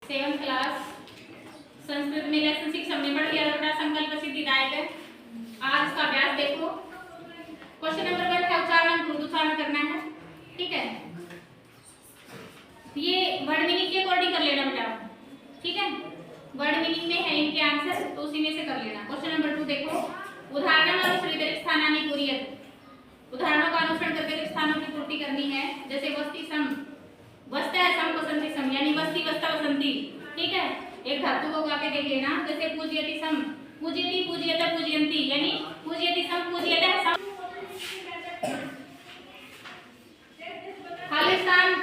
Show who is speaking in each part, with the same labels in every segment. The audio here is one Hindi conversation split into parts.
Speaker 1: सेवन क्लास संस्कृत में लेसन 6 हमने पढ़ लिया बेटा, संकल्प सिद्धिदायक। आज का अभ्यास देखो। क्वेश्चन नंबर 1 है उच्चारण, उच्चारण करना है, ठीक है। ये वर्ड मीनिंग के अकॉर्डिंग कर लेना बेटा, ठीक है। वर्ड मीनिंग में है इनके आंसर, तो उसी में से कर लेना। क्वेश्चन नंबर 2 देखो। उदाहरण अनुसरित स्थानानि कुर्यात्। उदाहरणों का अनुसरण करके स्थानों की पूर्ति करनी है। जैसे वस्ति सम, वस्ता सम वसंती सम, यानी वस्ती वस्ता वसंती, ठीक है। एक धातु को गा के देख लेना। जैसे पूज्यति सम, पूज्यति पूज्यत पूज्यन्ति, यानी पूज्यति सम पूज्यत सम। खालिस्तान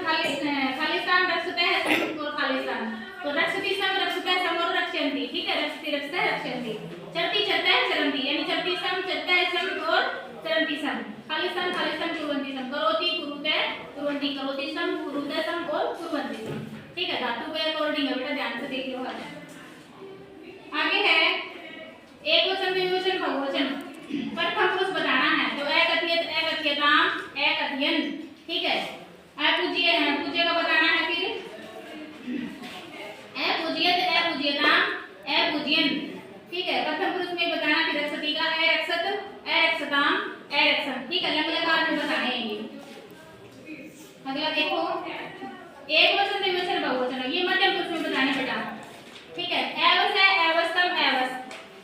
Speaker 1: खालिस्तान रक्षते है सम और खालिस्तान, तो रक्षति सम रक्षते सम और रक्षयन्ति, ठीक है। रक्षति रक्षते रक्षयन्ति। चरति चरता है चरन्ति, यानी चरति सम चरता है सम और चरन्ति सम। खालिस्तान खालिस्तान कुर्वन्ति सम, करोति कुरुते कुर्वन्ति, करोति सम कुरुते सम और कुर्वन्ति सम, ठीक है। धातु के अकॉर्डिंग है बेटा, ध्यान से देख लो। आगे है एकवचन द्विवचन बहुवचन। प्रथम पुरुष बताना है, तो एकथ्यत एकथ्यताम एकथ्यन, ठीक है। अपूज्य पूज्य का बताना है, फिर अपूज्यत अपूज्यताम अपूज्यन, ठीक है। प्रथम पुरुष में बताना फिर रक्षति का अरक्षत अरक्षताम अरक्षन, ठीक है। अलग अलग बार में बताने हैं ये। अगला देखो एकवचन द्विवचन बहुवचन, ये मध्यम पुरुष में बताने बेटा, ठीक है। एवस है एवस्तम एवस,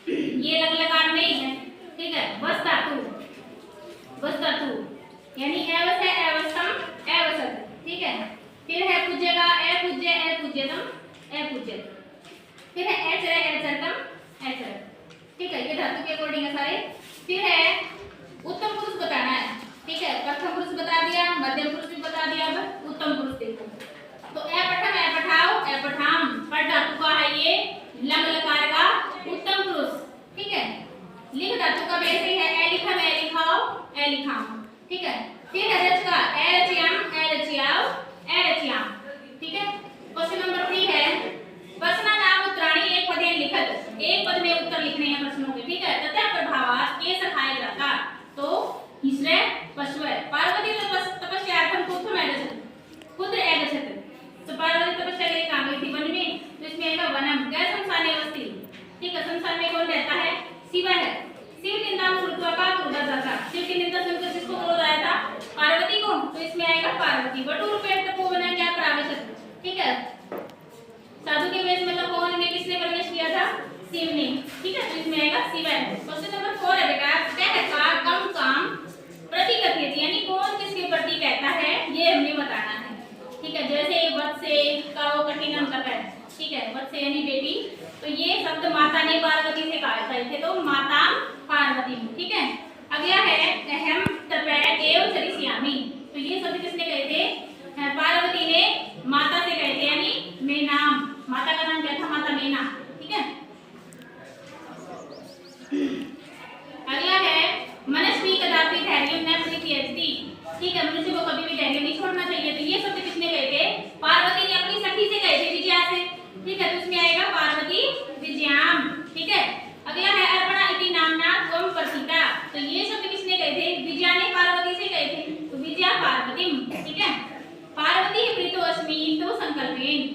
Speaker 1: ये अलग अलग बार में ही है, ठीक है। वस धातु यानी एवस है एवस्तम एवसत, ठीक है। फिर है पूज्य का अपूज्य अपूज्यतम अपूज्यत, फिर है एचर एचरतम एचर, ठीक है। ये धातु के अकॉर्डिंग है सारे। फिर है उत्तम पुरुष बताना है, ठीक है। प्रथम पुरुष बता दिया, मध्यम पुरुष भी बता दिया, अब उत्तम पुरुष देखो। तो अपठम अपठाओ अपठाम, पठ धातु का है ये लंग लकार का उत्तम पुरुष, ठीक है। लिंग धातु का वैसे है अलिखम अलिखाओ अलिखाम, ठीक है। फिर है रच का अरचियाम अरचियाओ अरचियाम, ठीक है। क्वेश्चन नंबर 3 है प्रश्न नाम उत्तराणी एक पद लिखत, एक पद में उत्तर लिखने हैं प्रश्नों के, ठीक है। तथा प्रभावात के सखाया जाता, तो तीसरे पशु है पार्वती तपस्यार्थम पुत्र पुत्र एगछत, तो पार्वती तपस्या के लिए काम गई थी वन में, तो इसमें आएगा वनम। गैर संसाने वस्ती, ठीक है। संसार में कौन रहता है? शिव है। शिव निंदा श्रुत्वा का क्रोधा जाता, शिव की निंदा सुनकर किसको क्रोध आया था? पार्वती को, तो इसमें आएगा पार्वती। वटुर पेट तपोवन क्या प्रावेशत, ठीक है। साधु के वेश में तपोवन में किसने प्रवेश किया था? शिव ने, ठीक है। तो इसमें आएगा शिव है। क्वेश्चन नंबर 4 है बेटा, कह का कम काम प्रतिकथ्यति, यानी कौन किसके प्रति कहता है ये हमें बताना है, ठीक है। जैसे वत्से का वो कठिन अंतक है, ठीक है। वत्से यानी बेटी, तो ये शब्द माता ने पार्वती से कहा थे, तो माता पार्वती, ठीक है। अगला है अहम तपै एव चरिष्यामि, तो ये शब्द किसने कहे थे? पार्वती ने माता से कहे थे, यानी मेनाम, माता का नाम क्या था? माता मेना, ठीक है। अगला है मनस्वी कदापि धैर्यं न परित्यजति, ठीक है। मनुष्य को कभी भी धैर्य नहीं छोड़ना चाहिए, तो ये शब्द किसने कहे थे? पार्वती ने अपनी सखी से कहे थे, विजया से, ठीक है। तो इसमें आएगा पार्वती विजयाम, ठीक है। अगला है अर्पणा इति नामना त्वं प्रसीता, तो ये शब्द किसने कहे थे? विजया ने पार्वती से कहे थे, तो विजया पार्वतीम, ठीक है। पार्वती प्रीतो अस्मि तो संकल्पेन,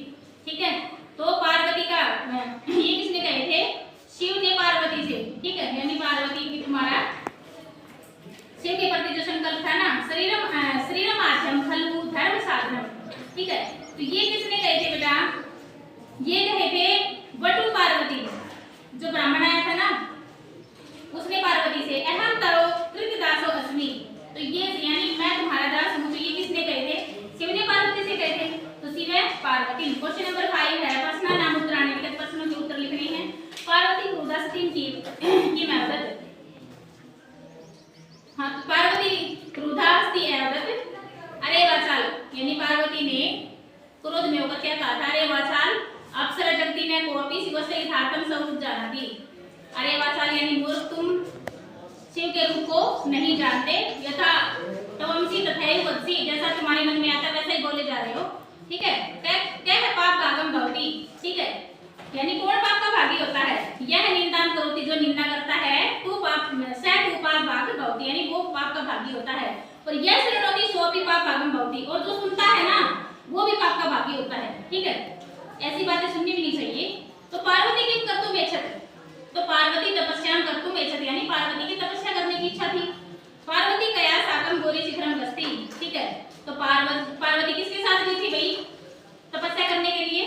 Speaker 1: ठीक है। तो पार्वती का ये किसने कहे थे? शिव ने पार्वती से, ठीक है। यानी पार्वती की तुम्हारा शिव के प्रति जो संकल्प था ना, शरीरम आद्यम खलु धर्म साधनम, ठीक है। तो ये किसने कहे थे बेटा? ये कहे थे वटु पार्वती, जो ब्राह्मण आया था ना उसने पार्वती से अहम तरो कृत दासो अस्मि, तो ये यानी मैं तुम्हारा दास हूं, तो ये किसने कहे थे? शिव ने पार्वती से कहे थे, तो शिव है पार्वती। क्वेश्चन नंबर 5 है प्रश्न नाम उत्तराणी, के प्रश्नों के उत्तर लिखने हैं। पार्वती क्रोधास्तीन की मैवदत, हाँ, तो पार्वती क्रोधास्ति एवदत अरे वाचाल, यानी पार्वती ने क्रोध में होकर क्या कहा था? अरे वाचाल अप्सरा जगती ने कोपी शिवस्य यथार्थम स्वरूप जानती, अरे वाचाल यानी मूर्ख, तुम शिव के रूप को नहीं जानते, यथा तवंसी तथैव वदसी, जैसा तुम्हारे मन में आता वैसा ही बोले जा रहे हो, ठीक है। क्या है पाप भागम भवती, ठीक है। यानी कौन पाप का भागी होता है? यह निंदा करोति, जो निंदा करता है, तू पाप भाग भवती, यानी वो पाप का भागी होता है। और यह शृणोति सो भी पाप भागम भवती, और जो सुनता है ना वो भी पाप का भागी होता है, ठीक है। ऐसी बातें सुननी भी नहीं चाहिए। तो पार्वती किम कर्तुम इच्छति, तो पार्वती तपस्याम कर्तुम इच्छति, यानी पार्वती की तपस्या करने की इच्छा थी। पार्वती कया साकम गौरी शिखरम गस्ती, ठीक है। तो पार्वती किसके साथ गई थी भाई तपस्या करने के लिए?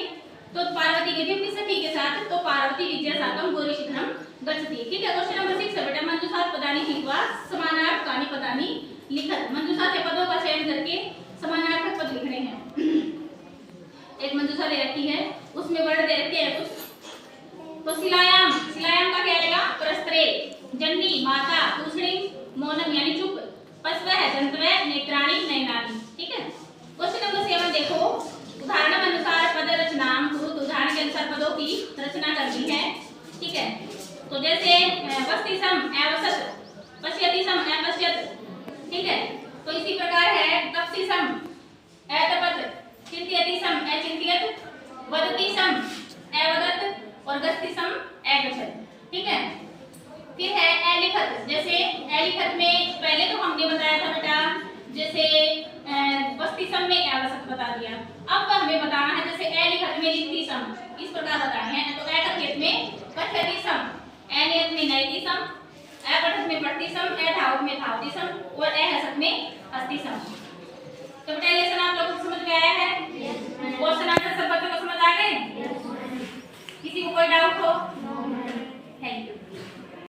Speaker 1: तो पार्वती गई थी अपनी सखी के साथ। तो पार्वती विद्या साकम गौरी शिखरम गच्छति, ठीक है। क्वेश्चन नंबर 6 है बेटा, मंजूषा पदानि लिखवा समानार्थकानि पदानि लिखत। मंजूषा से पदों का चयन करके समानार्थक पद लिखने हैं। एक मंजूषा दे रखी है, उसमें वर्ड दे रखे हैं कुछ। तो शिलायाम, शिलायाम का क्या आएगा? प्रस्त्रे, जन्नी माता, पूछड़ी, मौनम यानी चुप, पश्व दंतव, नेत्राणि नयनानि, ठीक है। क्वेश्चन नंबर 7 देखो, उदाहरण अनुसार पद रचना कुरु, उदाहरण के अनुसार पदों की रचना करनी है, ठीक है। तो जैसे वस्ति सम अवसत, पश्यति सम अपश्यत, ठीक है। तो इसी प्रकार है तपसि सम अतपत, चिंत्यति सम अचिंत्यत, वदति सम अवदत और गच्छति सम अगच्छत, ठीक है। फिर है अलिखत, जैसे अलिखत में पहले तो हमने बताया था बेटा, जैसे वस्ति सम में अवसत बता दिया। अब हमें बताना है जैसे अलिखत में लिखति सम, इस प्रकार बताना है। तो अकथित में कथ्यति सम, अनियत में नयति सम, अपठत में पठति सम, अधावत में धावति सम और अहसत में हस्ति सम।